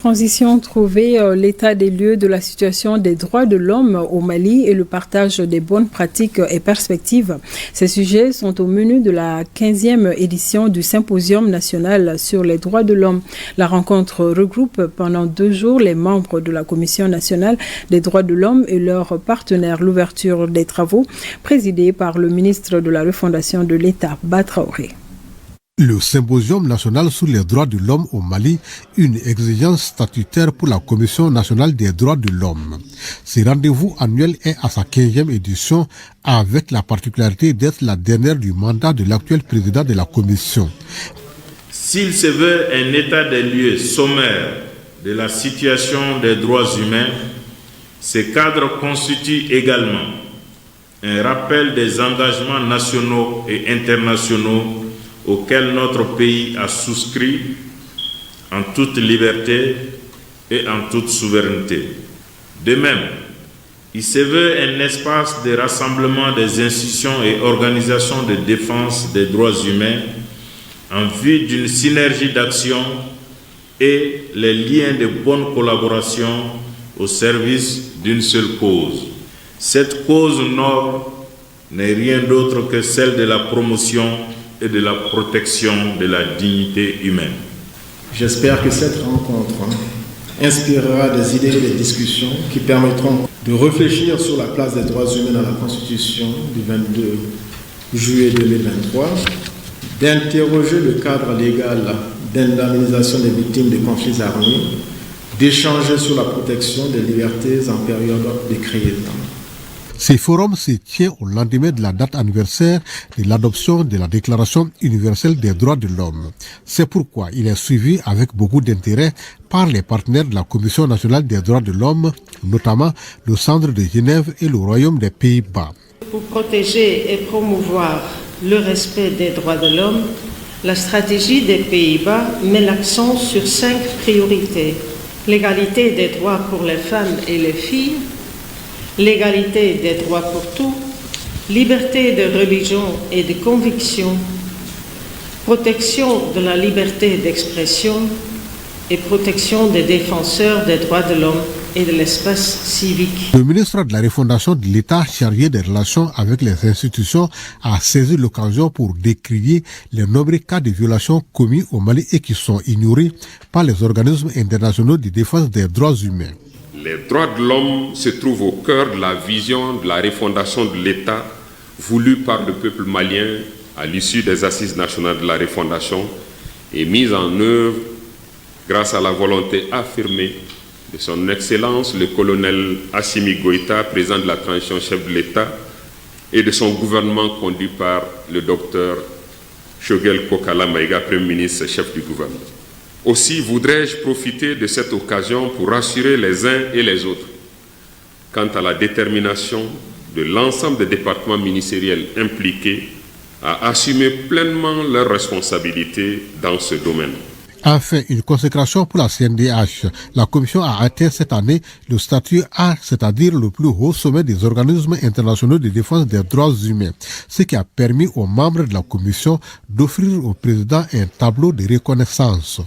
Transition, trouver l'état des lieux de la situation des droits de l'homme au Mali et le partage des bonnes pratiques et perspectives. Ces sujets sont au menu de la 15e édition du Symposium national sur les droits de l'homme. La rencontre regroupe pendant 2 jours les membres de la Commission nationale des droits de l'homme et leurs partenaires. L'ouverture des travaux présidée par le ministre de la Refondation de l'État, Ba Traoré. Le Symposium national sur les droits de l'homme au Mali, une exigence statutaire pour la Commission nationale des droits de l'homme. Ce rendez-vous annuel est à sa 15e édition avec la particularité d'être la dernière du mandat de l'actuel président de la Commission. S'il se veut un état des lieux sommaire de la situation des droits humains, ce cadre constitue également un rappel des engagements nationaux et internationaux auquel notre pays a souscrit en toute liberté et en toute souveraineté. De même, il se veut un espace de rassemblement des institutions et organisations de défense des droits humains en vue d'une synergie d'action et les liens de bonne collaboration au service d'une seule cause. Cette cause noble n'est rien d'autre que celle de la promotion et de la protection de la dignité humaine. J'espère que cette rencontre inspirera des idées et des discussions qui permettront de réfléchir sur la place des droits humains dans la Constitution du 22 juillet 2023, d'interroger le cadre légal d'indemnisation des victimes de conflits armés, d'échanger sur la protection des libertés en période de crise. Ce forum se tient au lendemain de la date anniversaire de l'adoption de la Déclaration universelle des droits de l'homme. C'est pourquoi il est suivi avec beaucoup d'intérêt par les partenaires de la Commission nationale des droits de l'homme, notamment le Centre de Genève et le Royaume des Pays-Bas. Pour protéger et promouvoir le respect des droits de l'homme, la stratégie des Pays-Bas met l'accent sur 5 priorités. L'égalité des droits pour les femmes et les filles, l'égalité des droits pour tous, liberté de religion et de conviction, protection de la liberté d'expression et protection des défenseurs des droits de l'homme et de l'espace civique. Le ministre de la Refondation de l'État chargé des relations avec les institutions a saisi l'occasion pour décrier les nombreux cas de violations commis au Mali et qui sont ignorés par les organismes internationaux de défense des droits humains. Les droits de l'homme se trouvent au cœur de la vision de la refondation de l'État voulue par le peuple malien à l'issue des Assises nationales de la refondation et mise en œuvre grâce à la volonté affirmée de son Excellence le colonel Assimi Goïta, président de la transition chef de l'État, et de son gouvernement conduit par le docteur Choguel Kokala Maïga, Premier ministre chef du gouvernement. Aussi voudrais-je profiter de cette occasion pour rassurer les uns et les autres quant à la détermination de l'ensemble des départements ministériels impliqués à assumer pleinement leurs responsabilités dans ce domaine. Enfin, une consécration pour la CNDH. La Commission a atteint cette année le statut A, c'est-à-dire le plus haut sommet des organismes internationaux de défense des droits humains, ce qui a permis aux membres de la Commission d'offrir au président un tableau de reconnaissance.